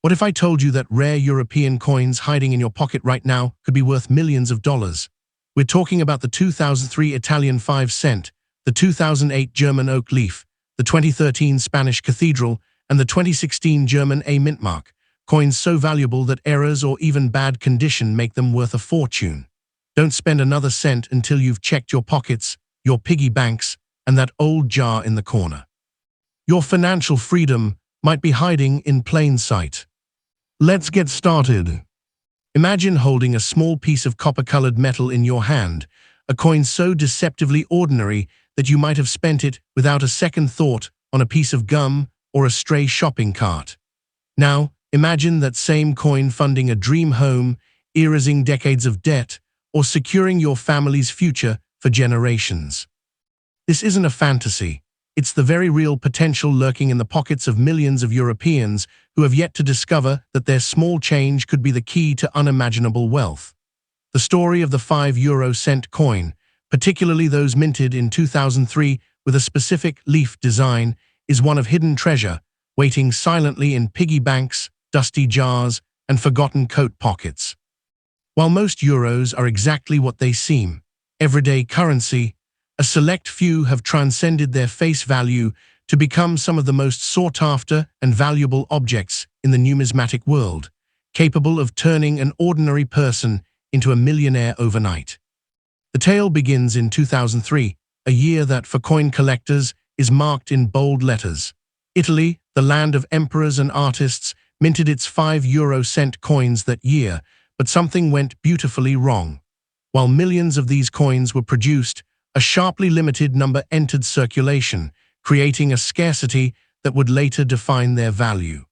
What if I told you that rare European coins hiding in your pocket right now could be worth millions of dollars? We're talking about the 2003 Italian 5 cent, the 2008 German oak leaf, the 2013 Spanish cathedral, and the 2016 German A mint mark, coins so valuable that errors or even bad condition make them worth a fortune. Don't spend another cent until you've checked your pockets, your piggy banks, and that old jar in the corner. Your financial freedom might be hiding in plain sight. Let's get started. Imagine holding a small piece of copper-colored metal in your hand, a coin so deceptively ordinary that you might have spent it without a second thought on a piece of gum or a stray shopping cart. Now, imagine that same coin funding a dream home, erasing decades of debt, or securing your family's future for generations. This isn't a fantasy. It's the very real potential lurking in the pockets of millions of Europeans who have yet to discover that their small change could be the key to unimaginable wealth. The story of the 5 cent coin, particularly those minted in 2003 with a specific leaf design, is one of hidden treasure, waiting silently in piggy banks, dusty jars, and forgotten coat pockets. While most euros are exactly what they seem, everyday currency, a select few have transcended their face value to become some of the most sought-after and valuable objects in the numismatic world, capable of turning an ordinary person into a millionaire overnight. The tale begins in 2003, a year that, for coin collectors, is marked in bold letters. Italy, the land of emperors and artists, minted its 5 cent coins that year, but something went beautifully wrong. While millions of these coins were produced, a sharply limited number entered circulation, creating a scarcity that would later define their value.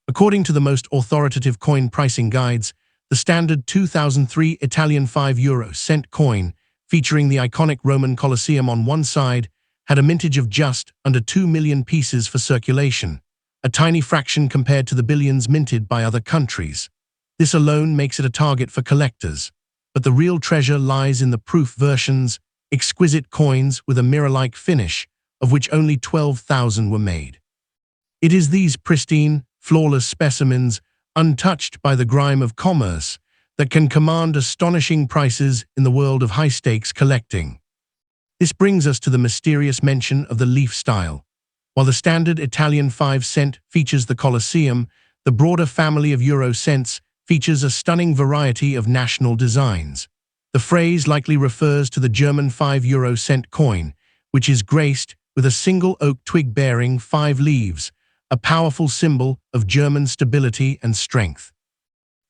According to the most authoritative coin pricing guides, the standard 2003 Italian 5 cent coin, featuring the iconic Roman Colosseum on one side, had a mintage of just under 2 million pieces for circulation, a tiny fraction compared to the billions minted by other countries. This alone makes it a target for collectors, but the real treasure lies in the proof versions, exquisite coins with a mirror-like finish, of which only 12,000 were made. It is these pristine, flawless specimens, untouched by the grime of commerce, that can command astonishing prices in the world of high-stakes collecting. This brings us to the mysterious mention of the leaf style. While the standard Italian 5 cent features the Colosseum, the broader family of Euro cents features a stunning variety of national designs. The phrase likely refers to the German 5 cent coin, which is graced with a single oak twig bearing 5 leaves, a powerful symbol of German stability and strength.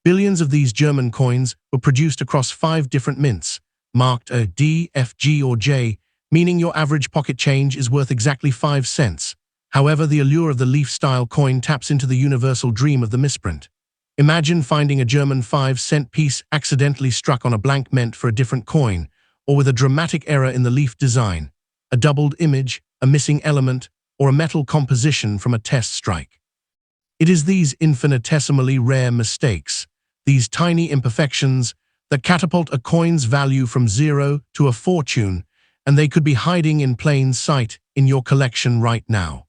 Billions of these German coins were produced across 5 different mints, marked a D, F, G, or J, meaning your average pocket change is worth exactly 5 cents. However, the allure of the leaf-style coin taps into the universal dream of the misprint. Imagine finding a German 5 cent piece accidentally struck on a blank meant for a different coin, or with a dramatic error in the leaf design, a doubled image, a missing element, or a metal composition from a test strike. It is these infinitesimally rare mistakes, these tiny imperfections, that catapult a coin's value from zero to a fortune, and they could be hiding in plain sight in your collection right now.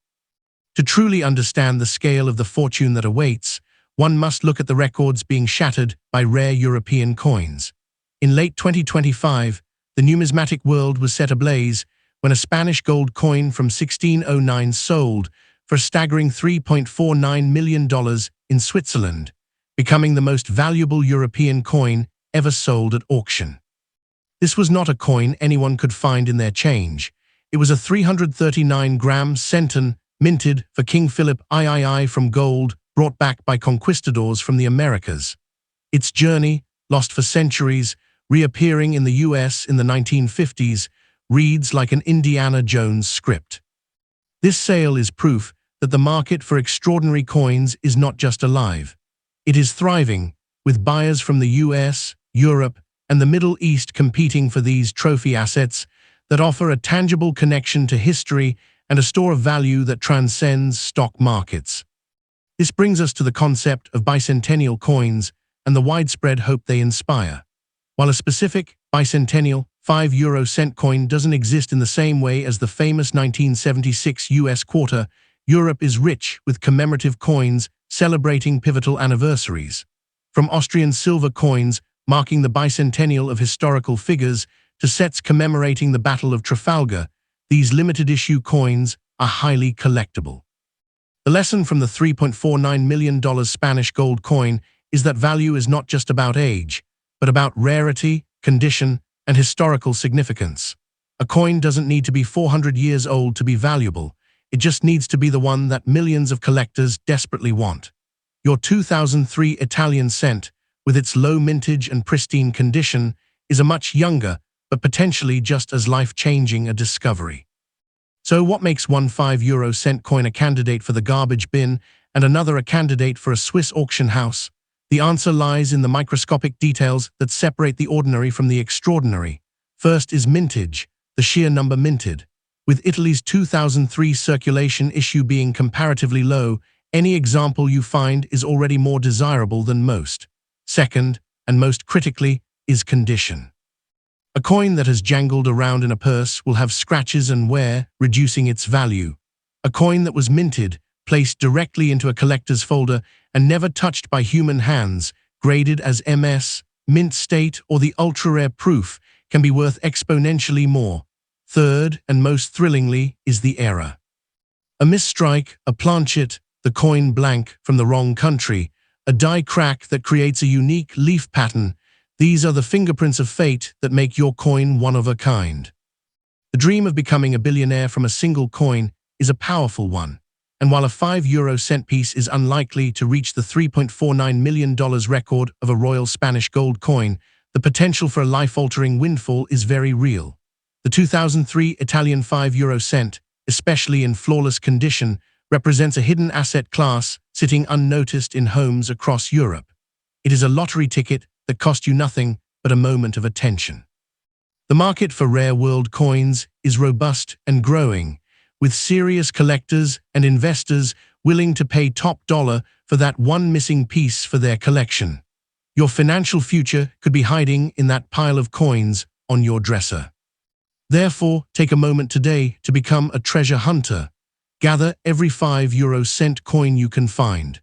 To truly understand the scale of the fortune that awaits, one must look at the records being shattered by rare European coins. In late 2025, the numismatic world was set ablaze when a Spanish gold coin from 1609 sold for a staggering $3.49 million in Switzerland, becoming the most valuable European coin ever sold at auction. This was not a coin anyone could find in their change. It was a 339-gram centon minted for King Philip III from gold brought back by conquistadors from the Americas. Its journey, lost for centuries, reappearing in the US in the 1950s, reads like an Indiana Jones script. This sale is proof that the market for extraordinary coins is not just alive. It is thriving, with buyers from the US, Europe, and the Middle East competing for these trophy assets that offer a tangible connection to history and a store of value that transcends stock markets. This brings us to the concept of bicentennial coins and the widespread hope they inspire. While a specific bicentennial 5 cent coin doesn't exist in the same way as the famous 1976 US quarter, Europe is rich with commemorative coins celebrating pivotal anniversaries. From Austrian silver coins marking the bicentennial of historical figures to sets commemorating the Battle of Trafalgar, these limited-issue coins are highly collectible. The lesson from the $3.49 million Spanish gold coin is that value is not just about age, but about rarity, condition, and historical significance. A coin doesn't need to be 400 years old to be valuable. It just needs to be the one that millions of collectors desperately want. Your 2003 Italian cent, with its low mintage and pristine condition, is a much younger, but potentially just as life-changing a discovery. So what makes one €5 cent coin a candidate for the garbage bin and another a candidate for a Swiss auction house? The answer lies in the microscopic details that separate the ordinary from the extraordinary. First is mintage, the sheer number minted. With Italy's 2003 circulation issue being comparatively low, any example you find is already more desirable than most. Second, and most critically, is condition. A coin that has jangled around in a purse will have scratches and wear, reducing its value. A coin that was minted, placed directly into a collector's folder, and never touched by human hands, graded as MS, mint state, or the ultra-rare proof, can be worth exponentially more. Third, and most thrillingly, is the error. A misstrike, a planchet, the coin blank from the wrong country, a die crack that creates a unique leaf pattern. These are the fingerprints of fate that make your coin one of a kind. The dream of becoming a billionaire from a single coin is a powerful one, and while a €5 cent piece is unlikely to reach the $3.49 million record of a royal Spanish gold coin, the potential for a life-altering windfall is very real. The 2003 Italian €5 cent, especially in flawless condition, represents a hidden asset class sitting unnoticed in homes across Europe. It is a lottery ticket that cost you nothing but a moment of attention. The market for rare world coins is robust and growing, with serious collectors and investors willing to pay top dollar for that one missing piece for their collection. Your financial future could be hiding in that pile of coins on your dresser. Therefore, take a moment today to become a treasure hunter. Gather every €5 cent coin you can find.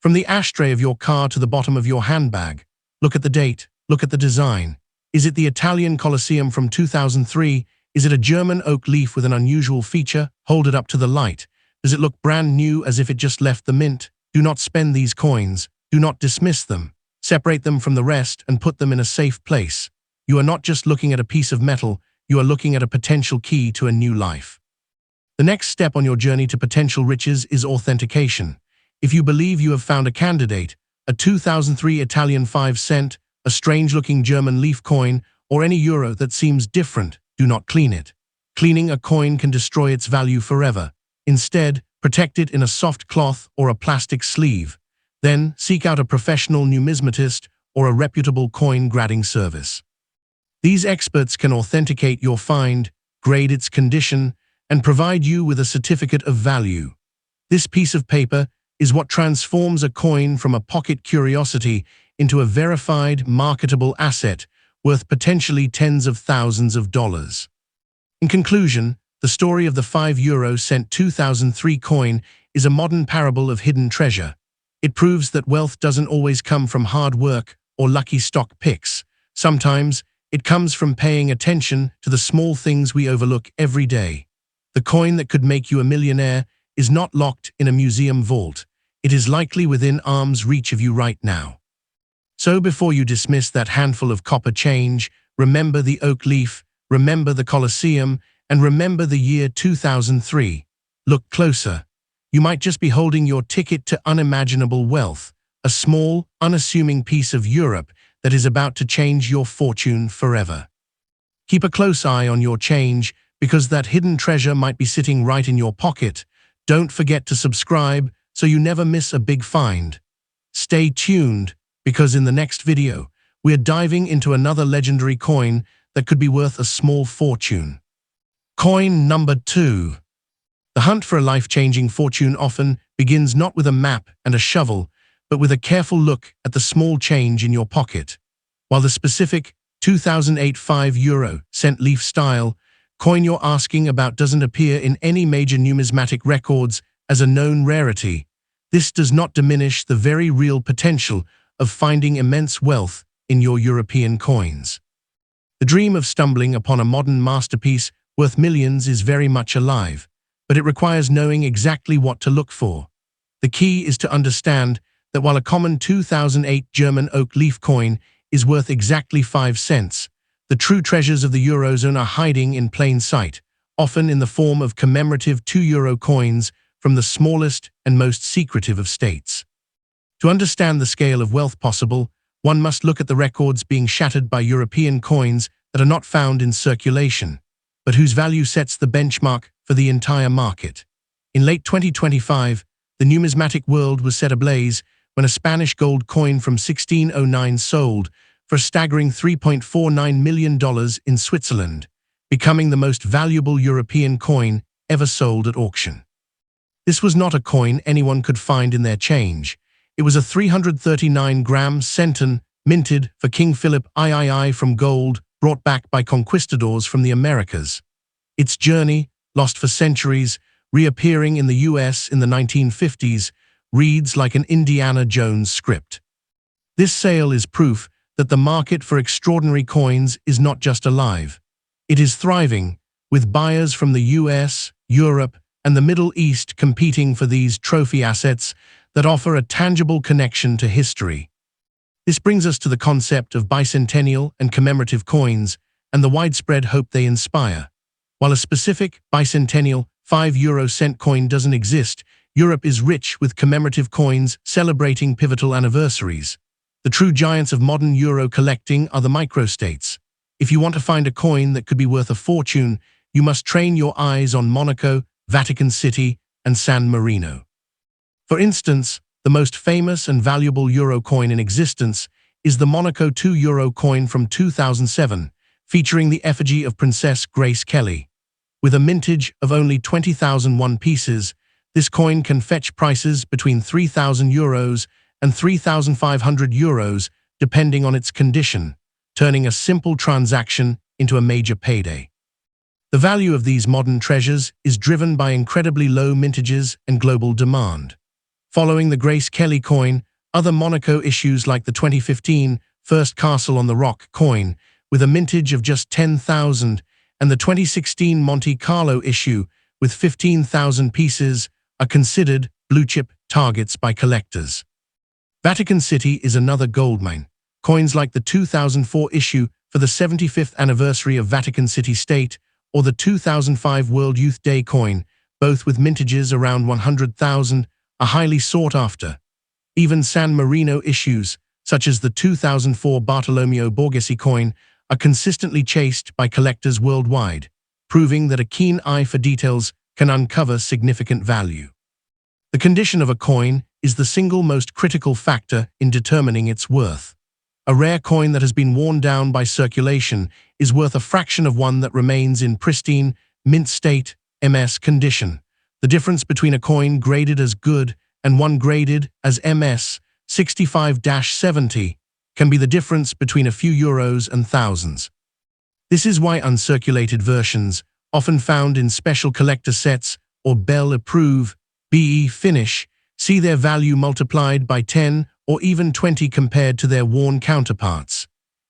From the ashtray of your car to the bottom of your handbag, look at the date, look at the design. Is it the Italian Colosseum from 2003? Is it a German oak leaf with an unusual feature? Hold it up to the light. Does it look brand new as if it just left the mint? Do not spend these coins. Do not dismiss them. Separate them from the rest and put them in a safe place. You are not just looking at a piece of metal, you are looking at a potential key to a new life. The next step on your journey to potential riches is authentication. If you believe you have found a candidate, a 2003 Italian 5 cent, a strange-looking German leaf coin, or any euro that seems different, do not clean it. Cleaning a coin can destroy its value forever. Instead, protect it in a soft cloth or a plastic sleeve. Then, seek out a professional numismatist or a reputable coin grading service. These experts can authenticate your find, grade its condition, and provide you with a certificate of value. This piece of paper is what transforms a coin from a pocket curiosity into a verified, marketable asset worth potentially tens of thousands of dollars. In conclusion, the story of the €5 cent 2003 coin is a modern parable of hidden treasure. It proves that wealth doesn't always come from hard work or lucky stock picks. Sometimes, it comes from paying attention to the small things we overlook every day. The coin that could make you a millionaire is not locked in a museum vault. It is likely within arm's reach of you right now. So before you dismiss that handful of copper change, remember the oak leaf, remember the Colosseum, and remember the year 2003. Look closer. You might just be holding your ticket to unimaginable wealth, a small, unassuming piece of Europe that is about to change your fortune forever. Keep a close eye on your change, because that hidden treasure might be sitting right in your pocket. Don't forget to subscribe so you never miss a big find. Stay tuned, because in the next video, we are diving into another legendary coin that could be worth a small fortune. Coin number 2. The hunt for a life-changing fortune often begins not with a map and a shovel, but with a careful look at the small change in your pocket. While the specific 2008 €5 cent leaf style coin you're asking about doesn't appear in any major numismatic records, as a known rarity, this does not diminish the very real potential of finding immense wealth in your European coins. The dream of stumbling upon a modern masterpiece worth millions is very much alive, but it requires knowing exactly what to look for. The key is to understand that while a common 2008 German oak leaf coin is worth exactly 5 cents, the true treasures of the Eurozone are hiding in plain sight, often in the form of commemorative €2 coins from the smallest and most secretive of states. To understand the scale of wealth possible, one must look at the records being shattered by European coins that are not found in circulation, but whose value sets the benchmark for the entire market. In late 2025, the numismatic world was set ablaze when a Spanish gold coin from 1609 sold for a staggering $3.49 million in Switzerland, becoming the most valuable European coin ever sold at auction. This was not a coin anyone could find in their change. It was a 339-gram centon minted for King Philip III from gold brought back by conquistadors from the Americas. Its journey, lost for centuries, reappearing in the US in the 1950s, reads like an Indiana Jones script. This sale is proof that the market for extraordinary coins is not just alive. It is thriving, with buyers from the US, Europe, and the Middle East competing for these trophy assets that offer a tangible connection to history. This brings us to the concept of bicentennial and commemorative coins and the widespread hope they inspire. While a specific bicentennial €5 coin doesn't exist, Europe is rich with commemorative coins celebrating pivotal anniversaries. The true giants of modern euro collecting are the microstates. If you want to find a coin that could be worth a fortune, you must train your eyes on Monaco, Vatican City, and San Marino. For instance, the most famous and valuable euro coin in existence is the Monaco €2 coin from 2007, featuring the effigy of Princess Grace Kelly. With a mintage of only 20,001 pieces, this coin can fetch prices between €3,000 and €3,500, depending on its condition, turning a simple transaction into a major payday. The value of these modern treasures is driven by incredibly low mintages and global demand. Following the Grace Kelly coin, other Monaco issues like the 2015 First Castle on the Rock coin, with a mintage of just 10,000, and the 2016 Monte Carlo issue, with 15,000 pieces, are considered blue-chip targets by collectors. Vatican City is another goldmine. Coins like the 2004 issue for the 75th anniversary of Vatican City State or the 2005 World Youth Day coin, both with mintages around 100,000, are highly sought after. Even San Marino issues, such as the 2004 Bartolomeo Borghese coin, are consistently chased by collectors worldwide, proving that a keen eye for details can uncover significant value. The condition of a coin is the single most critical factor in determining its worth. A rare coin that has been worn down by circulation is worth a fraction of one that remains in pristine, mint state, MS condition. The difference between a coin graded as good and one graded as MS 65-70 can be the difference between a few euros and thousands. This is why uncirculated versions, often found in special collector sets or Belle Approved BE finish, see their value multiplied by 10 or even 20 compared to their worn counterparts.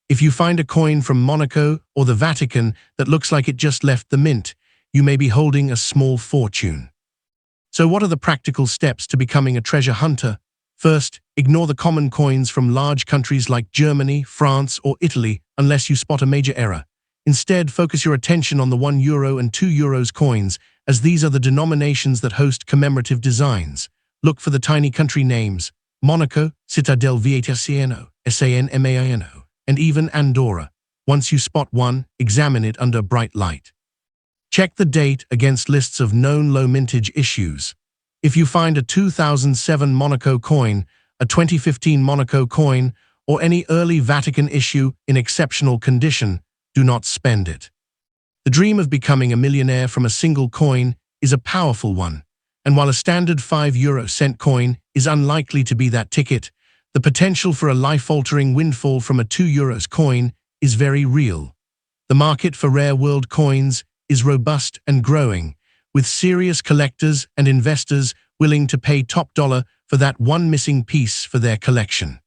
If you find a coin from Monaco or the Vatican that looks like it just left the mint, you may be holding a small fortune. So what are the practical steps to becoming a treasure hunter? First, ignore the common coins from large countries like Germany, France, or Italy unless you spot a major error. Instead, focus your attention on the €1 and €2 coins, as these are the denominations that host commemorative designs. Look for the tiny country names: Monaco, Citadel Vatican, San Marino, and even Andorra. Once you spot one, examine it under bright light. Check the date against lists of known low mintage issues. If you find a 2007 Monaco coin, a 2015 Monaco coin, or any early Vatican issue in exceptional condition, do not spend it. The dream of becoming a millionaire from a single coin is a powerful one, and while a standard €5 coin is unlikely to be that ticket, the potential for a life-altering windfall from a €2 coin is very real. The market for rare world coins is robust and growing, with serious collectors and investors willing to pay top dollar for that one missing piece for their collection.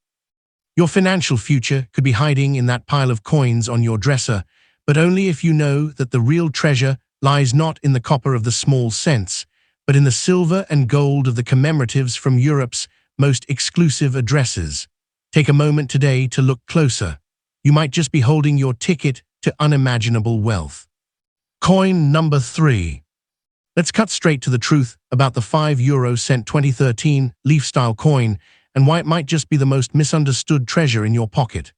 Your financial future could be hiding in that pile of coins on your dresser, but only if you know that the real treasure lies not in the copper of the small cents, but in the silver and gold of the commemoratives from Europe's most exclusive addresses. Take a moment today to look closer. You might just be holding your ticket to unimaginable wealth. Coin number 3. Let's cut straight to the truth about the 5 € 2013 Leaf-style coin and why it might just be the most misunderstood treasure in your pocket.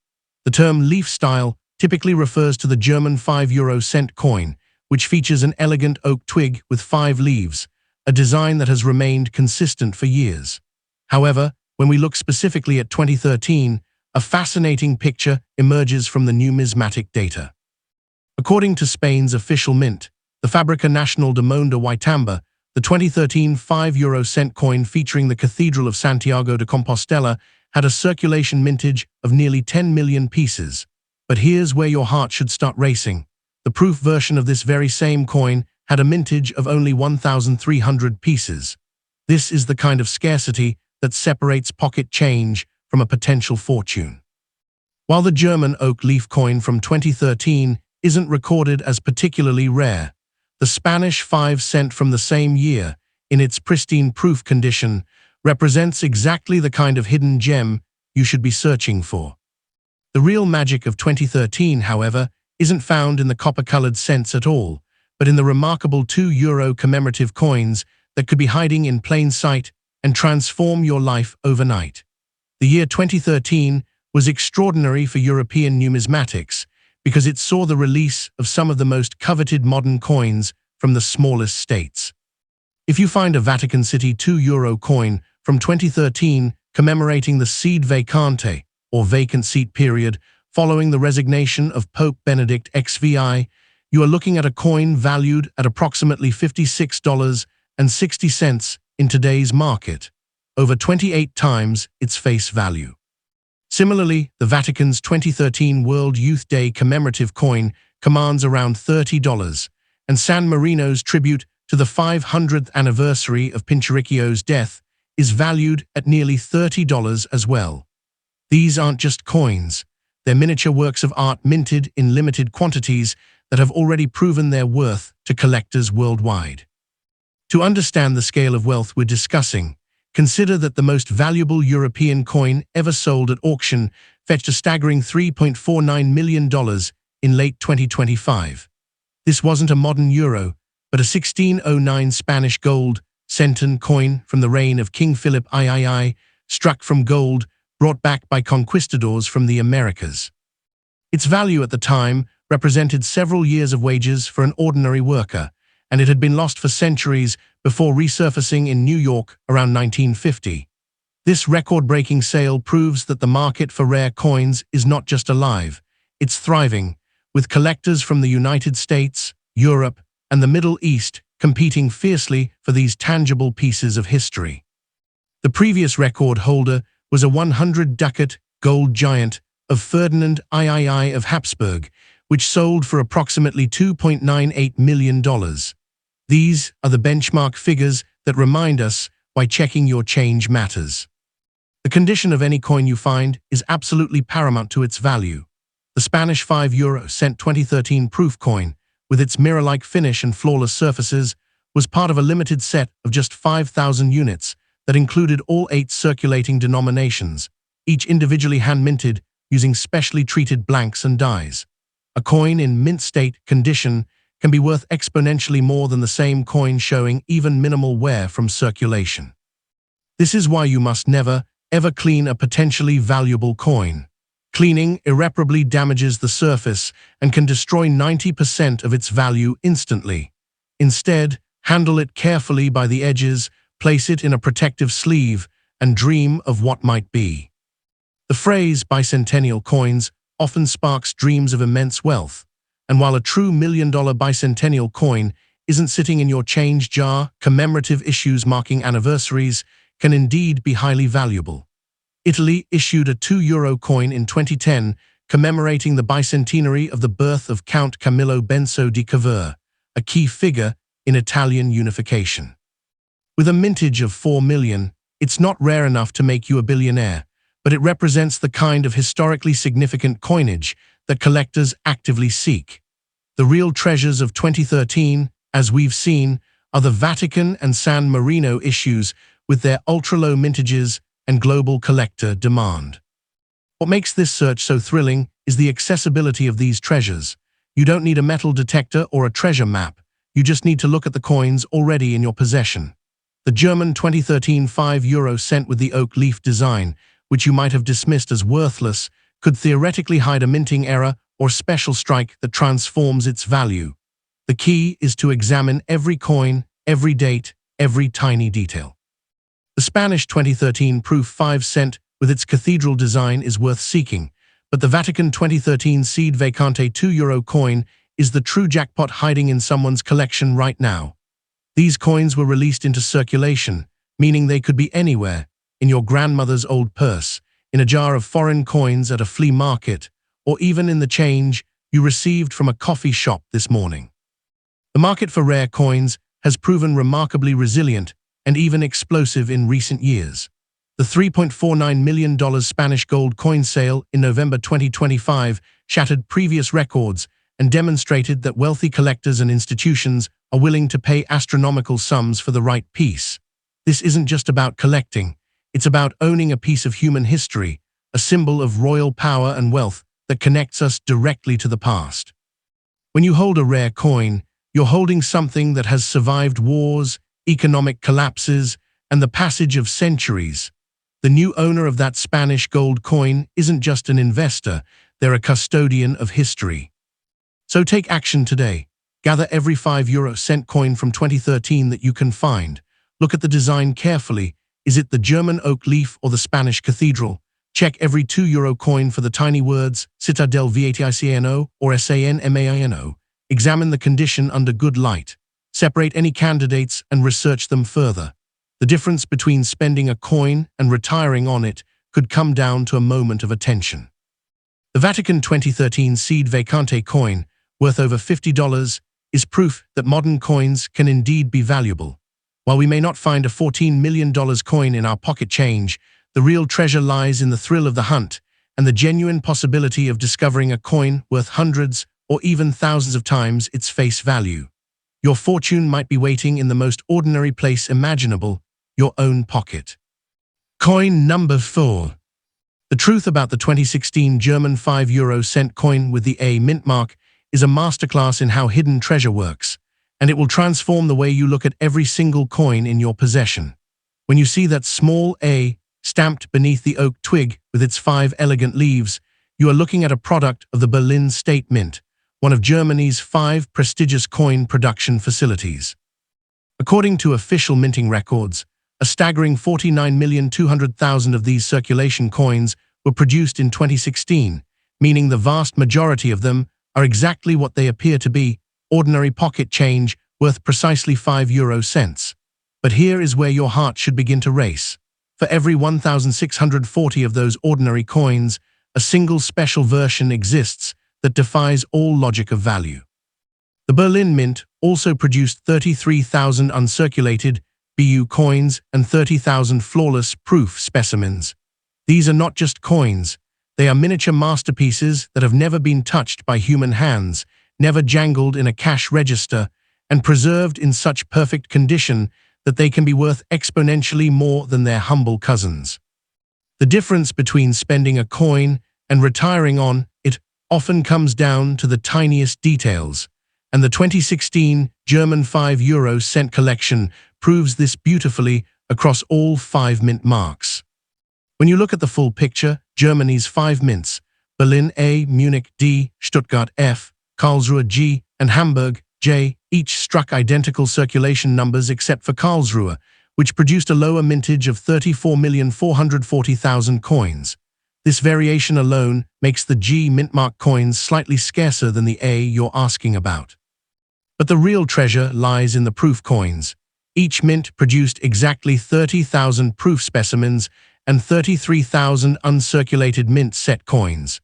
The term Leaf-style typically refers to the German 5 € coin, which features an elegant oak twig with 5 leaves, a design that has remained consistent for years. However, when we look specifically at 2013, a fascinating picture emerges from the numismatic data. According to Spain's official mint, the Fábrica Nacional de Moneda y Tamba, the 2013 5 € coin featuring the Cathedral of Santiago de Compostela had a circulation mintage of nearly 10 million pieces. But here's where your heart should start racing. The proof version of this very same coin had a mintage of only 1,300 pieces. This is the kind of scarcity that separates pocket change from a potential fortune. While the German oak leaf coin from 2013 isn't recorded as particularly rare, the Spanish 5 cent from the same year, in its pristine proof condition, represents exactly the kind of hidden gem you should be searching for. The real magic of 2013, however, isn't found in the copper-colored cents at all, but in the remarkable 2 € commemorative coins that could be hiding in plain sight and transform your life overnight. The year 2013 was extraordinary for European numismatics because it saw the release of some of the most coveted modern coins from the smallest states. If you find a Vatican City 2 € coin from 2013 commemorating the sede vacante, or vacant seat period, following the resignation of Pope Benedict XVI, you are looking at a coin valued at approximately $56.60 in today's market, over 28 times its face value. Similarly, the Vatican's 2013 World Youth Day commemorative coin commands around $30, and San Marino's tribute to the 500th anniversary of Pinturicchio's death is valued at nearly $30 as well. These aren't just coins, they're miniature works of art minted in limited quantities that have already proven their worth to collectors worldwide. To understand the scale of wealth we're discussing, consider that the most valuable European coin ever sold at auction fetched a staggering $3.49 million in late 2025. This wasn't a modern euro, but a 1609 Spanish gold centene coin from the reign of King Philip III, struck from gold, brought back by conquistadors from the Americas. Its value at the time represented several years of wages for an ordinary worker, and it had been lost for centuries before resurfacing in New York around 1950. This record-breaking sale proves that the market for rare coins is not just alive, it's thriving, with collectors from the United States, Europe, and the Middle East competing fiercely for these tangible pieces of history. The previous record holder was a 100-ducat gold giant of Ferdinand III of Habsburg, which sold for approximately $2.98 million. These are the benchmark figures that remind us why checking your change matters. The condition of any coin you find is absolutely paramount to its value. The Spanish 5 € 2013 proof coin, with its mirror-like finish and flawless surfaces, was part of a limited set of just 5,000 units that included all 8 circulating denominations, each individually hand-minted using specially treated blanks and dies. A coin in mint-state condition can be worth exponentially more than the same coin showing even minimal wear from circulation. This is why you must never, ever clean a potentially valuable coin. Cleaning irreparably damages the surface and can destroy 90% of its value instantly. Instead, handle it carefully by the edges, place it in a protective sleeve, and dream of what might be. The phrase bicentennial coins often sparks dreams of immense wealth, and while a true $1,000,000 bicentennial coin isn't sitting in your change jar, commemorative issues marking anniversaries can indeed be highly valuable. Italy issued a 2 € coin in 2010 commemorating the bicentenary of the birth of Count Camillo Benso di Cavour, a key figure in Italian unification. With a mintage of 4 million, it's not rare enough to make you a billionaire, but it represents the kind of historically significant coinage that collectors actively seek. The real treasures of 2013, as we've seen, are the Vatican and San Marino issues with their ultra-low mintages and global collector demand. What makes this search so thrilling is the accessibility of these treasures. You don't need a metal detector or a treasure map. You just need to look at the coins already in your possession. The German 2013 €5 cent with the oak leaf design, which you might have dismissed as worthless, could theoretically hide a minting error or special strike that transforms its value. The key is to examine every coin, every date, every tiny detail. The Spanish 2013 proof 5 cent with its cathedral design is worth seeking, but the Vatican 2013 Seed Vacante €2 coin is the true jackpot hiding in someone's collection right now. These coins were released into circulation, meaning they could be anywhere, in your grandmother's old purse, in a jar of foreign coins at a flea market, or even in the change you received from a coffee shop this morning. The market for rare coins has proven remarkably resilient and even explosive in recent years. The $3.49 million Spanish gold coin sale in November 2025 shattered previous records and demonstrated that wealthy collectors and institutions are willing to pay astronomical sums for the right piece. This isn't just about collecting, it's about owning a piece of human history, a symbol of royal power and wealth that connects us directly to the past. When you hold a rare coin, you're holding something that has survived wars, economic collapses, and the passage of centuries. The new owner of that Spanish gold coin isn't just an investor, they're a custodian of history. So take action today. Gather every €5 cent coin from 2013 that you can find. Look at the design carefully. Is it the German oak leaf or the Spanish cathedral? Check every €2 coin for the tiny words Citadel Vaticano or Sanmaino. Examine the condition under good light. Separate any candidates and research them further. The difference between spending a coin and retiring on it could come down to a moment of attention. The Vatican 2013 Seed Vacante coin, worth over $50, is proof that modern coins can indeed be valuable. While we may not find a $14 million coin in our pocket change, the real treasure lies in the thrill of the hunt and the genuine possibility of discovering a coin worth hundreds or even thousands of times its face value. Your fortune might be waiting in the most ordinary place imaginable, your own pocket. Coin number 4. The truth about the 2016 German €5 cent coin with the A mint mark is a masterclass in how hidden treasure works, and it will transform the way you look at every single coin in your possession. When you see that small A stamped beneath the oak twig with its 5 elegant leaves, you are looking at a product of the Berlin State Mint, one of Germany's 5 prestigious coin production facilities. According to official minting records, a staggering 49,200,000 of these circulation coins were produced in 2016, meaning the vast majority of them are exactly what they appear to be, ordinary pocket change worth precisely €5 cents. But here is where your heart should begin to race. For every 1,640 of those ordinary coins, a single special version exists that defies all logic of value. The Berlin Mint also produced 33,000 uncirculated BU coins and 30,000 flawless proof specimens. These are not just coins, they are miniature masterpieces that have never been touched by human hands, never jangled in a cash register, and preserved in such perfect condition that they can be worth exponentially more than their humble cousins. The difference between spending a coin and retiring on it often comes down to the tiniest details, and the 2016 German €5 cent collection proves this beautifully across all 5 mint marks. When you look at the full picture, Germany's 5 mints, Berlin A, Munich D, Stuttgart F, Karlsruhe G, and Hamburg J, each struck identical circulation numbers except for Karlsruhe, which produced a lower mintage of 34,440,000 coins. This variation alone makes the G mintmark coins slightly scarcer than the A you're asking about. But the real treasure lies in the proof coins. Each mint produced exactly 30,000 proof specimens and 33,000 uncirculated mint set coins.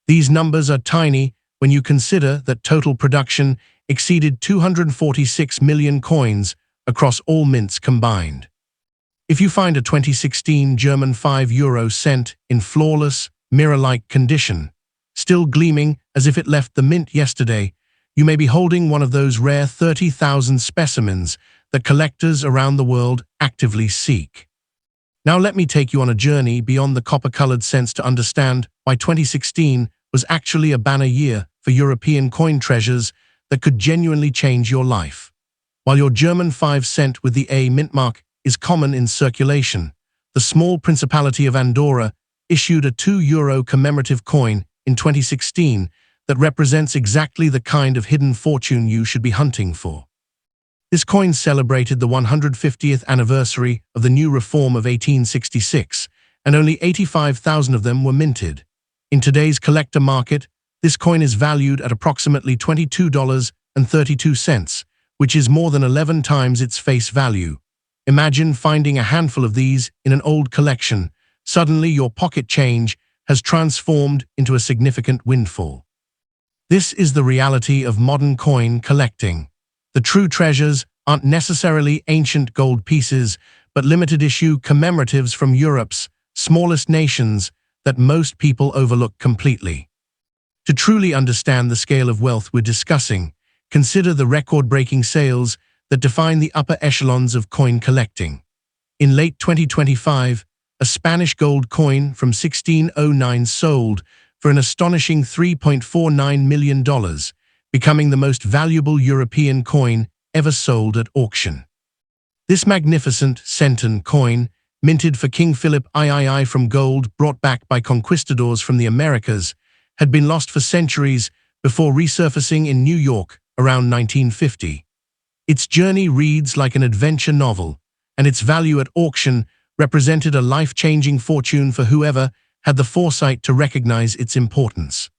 These numbers are tiny when you consider that total production exceeded 246 million coins across all mints combined. If you find a 2016 German €5 cent in flawless, mirror-like condition, still gleaming as if it left the mint yesterday, you may be holding one of those rare 30,000 specimens that collectors around the world actively seek. Now let me take you on a journey beyond the copper-colored cents to understand why 2016 was actually a banner year for European coin treasures that could genuinely change your life. While your German 5 cent with the A mint mark is common in circulation, the small Principality of Andorra issued a €2 commemorative coin in 2016 that represents exactly the kind of hidden fortune you should be hunting for. This coin celebrated the 150th anniversary of the new reform of 1866, and only 85,000 of them were minted. In today's collector market, this coin is valued at approximately $22.32, which is more than 11 times its face value. Imagine finding a handful of these in an old collection. Suddenly, your pocket change has transformed into a significant windfall. This is the reality of modern coin collecting. The true treasures aren't necessarily ancient gold pieces, but limited-issue commemoratives from Europe's smallest nations that most people overlook completely. To truly understand the scale of wealth we're discussing, consider the record-breaking sales that define the upper echelons of coin collecting. In late 2025, a Spanish gold coin from 1609 sold for an astonishing $3.49 million, becoming the most valuable European coin ever sold at auction. This magnificent centene coin, minted for King Philip III from gold brought back by conquistadors from the Americas, had been lost for centuries before resurfacing in New York around 1950. Its journey reads like an adventure novel, and its value at auction represented a life-changing fortune for whoever had the foresight to recognize its importance.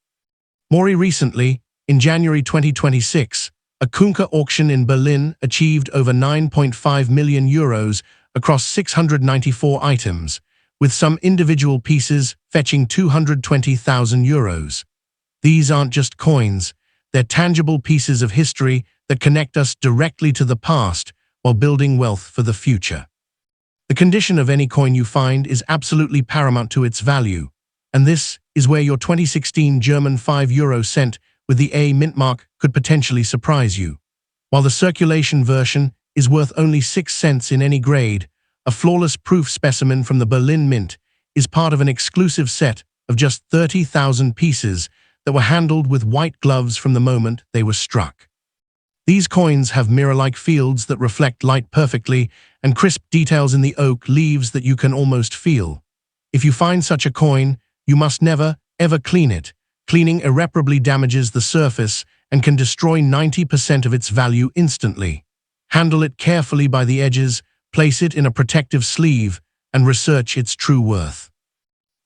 More recently, in January 2026, a Kunka auction in Berlin achieved over €9.5 million across 694 items, with some individual pieces fetching €220,000. These aren't just coins, they're tangible pieces of history that connect us directly to the past while building wealth for the future. The condition of any coin you find is absolutely paramount to its value, and this is where your 2016 German €5 cent with the A mint mark could potentially surprise you. While the circulation version is worth only 6 cents in any grade, a flawless proof specimen from the Berlin Mint is part of an exclusive set of just 30,000 pieces that were handled with white gloves from the moment they were struck. These coins have mirror-like fields that reflect light perfectly and crisp details in the oak leaves that you can almost feel. If you find such a coin, you must never, ever clean it. Cleaning irreparably damages the surface and can destroy 90% of its value instantly. Handle it carefully by the edges, place it in a protective sleeve, and research its true worth.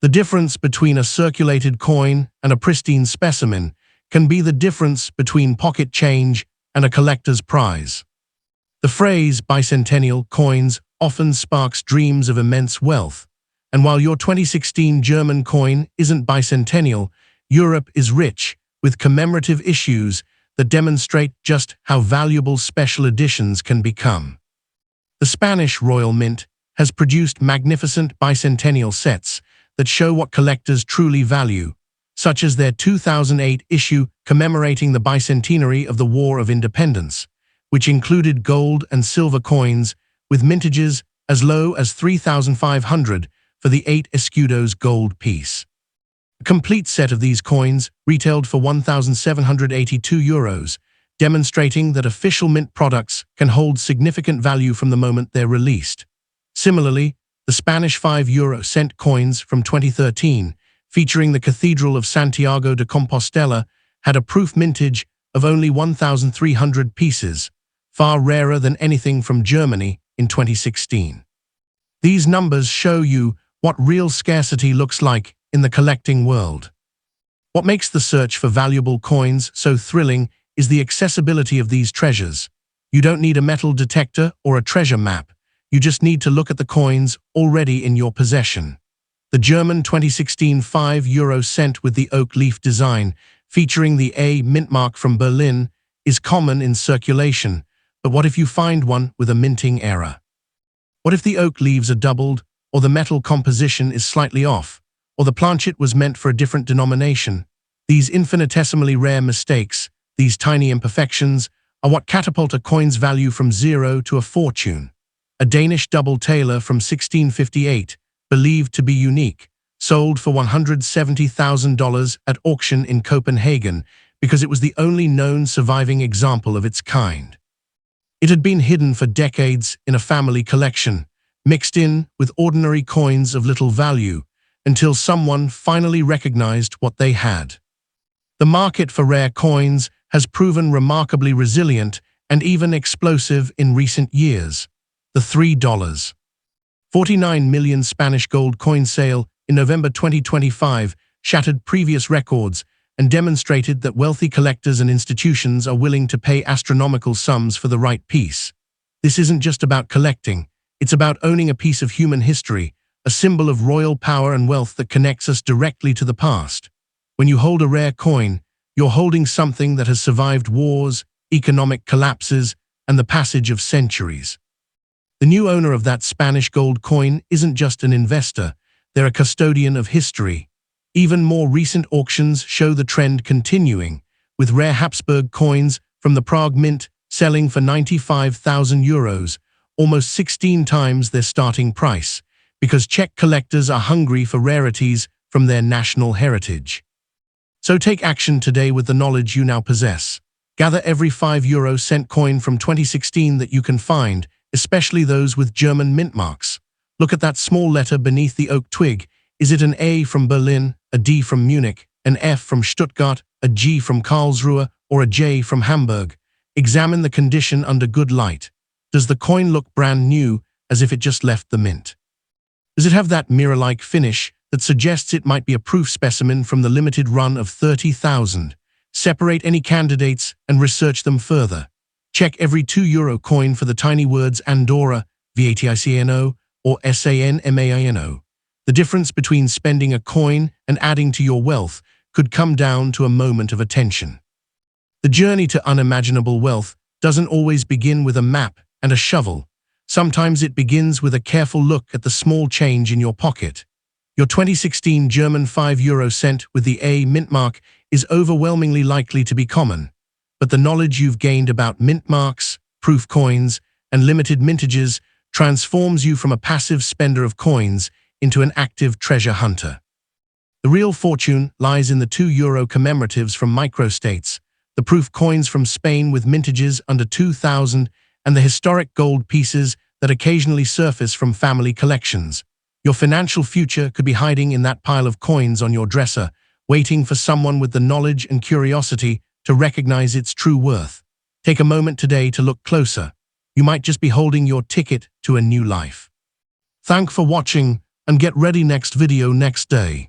The difference between a circulated coin and a pristine specimen can be the difference between pocket change and a collector's prize. The phrase bicentennial coins often sparks dreams of immense wealth, and while your 2016 German coin isn't bicentennial, Europe is rich with commemorative issues that demonstrate just how valuable special editions can become. The Spanish Royal Mint has produced magnificent bicentennial sets that show what collectors truly value, such as their 2008 issue commemorating the bicentenary of the War of Independence, which included gold and silver coins with mintages as low as $3,500 for the 8 escudos gold piece. A complete set of these coins retailed for €1,782, demonstrating that official mint products can hold significant value from the moment they're released. Similarly, the Spanish €5 cent coins from 2013, featuring the Cathedral of Santiago de Compostela, had a proof mintage of only 1,300 pieces, far rarer than anything from Germany in 2016. These numbers show you what real scarcity looks like in the collecting world. What makes the search for valuable coins so thrilling is the accessibility of these treasures. You don't need a metal detector or a treasure map. You just need to look at the coins already in your possession. The German 2016 €5 cent with the oak leaf design, featuring the A mint mark from Berlin, is common in circulation, But what if you find one with a minting error? What if the oak leaves are doubled, or the metal composition is slightly off, or the planchet was meant for a different denomination? These infinitesimally rare mistakes, these tiny imperfections, are what catapult a coin's value from zero to a fortune. A Danish double tailor from 1658, believed to be unique, sold for $170,000 at auction in Copenhagen because it was the only known surviving example of its kind. It had been hidden for decades in a family collection, mixed in with ordinary coins of little value, until someone finally recognized what they had. The market for rare coins has proven remarkably resilient and even explosive in recent years. The $3.49 million Spanish gold coin sale in November 2025 shattered previous records and demonstrated that wealthy collectors and institutions are willing to pay astronomical sums for the right piece. This isn't just about collecting, it's about owning a piece of human history, a symbol of royal power and wealth that connects us directly to the past. When you hold a rare coin, you're holding something that has survived wars, economic collapses, and the passage of centuries. The new owner of that Spanish gold coin isn't just an investor, they're a custodian of history. Even more recent auctions show the trend continuing, with rare Habsburg coins from the Prague Mint selling for €95,000, almost 16 times their starting price, because Czech collectors are hungry for rarities from their national heritage. So take action today with the knowledge you now possess. Gather every €5 coin from 2016 that you can find, especially those with German mint marks. Look at that small letter beneath the oak twig. Is it an A from Berlin, a D from Munich, an F from Stuttgart, a G from Karlsruhe, or a J from Hamburg? Examine the condition under good light. Does the coin look brand new, as if it just left the mint? Does it have that mirror-like finish that suggests it might be a proof specimen from the limited run of 30,000? Separate any candidates and research them further. Check every €2 coin for the tiny words Andorra, VATICANO, or SANMAINO. The difference between spending a coin and adding to your wealth could come down to a moment of attention. The journey to unimaginable wealth doesn't always begin with a map and a shovel. Sometimes it begins with a careful look at the small change in your pocket. Your 2016 German €5 with the A mint mark is overwhelmingly likely to be common, but the knowledge you've gained about mint marks, proof coins, and limited mintages transforms you from a passive spender of coins into an active treasure hunter. The real fortune lies in the €2 commemoratives from microstates, the proof coins from Spain with mintages under 2,000, and the historic gold pieces that occasionally surface from family collections. Your financial future could be hiding in that pile of coins on your dresser, waiting for someone with the knowledge and curiosity to recognize its true worth. Take a moment today to look closer. You might just be holding your ticket to a new life. Thanks for watching, and get ready next video next day.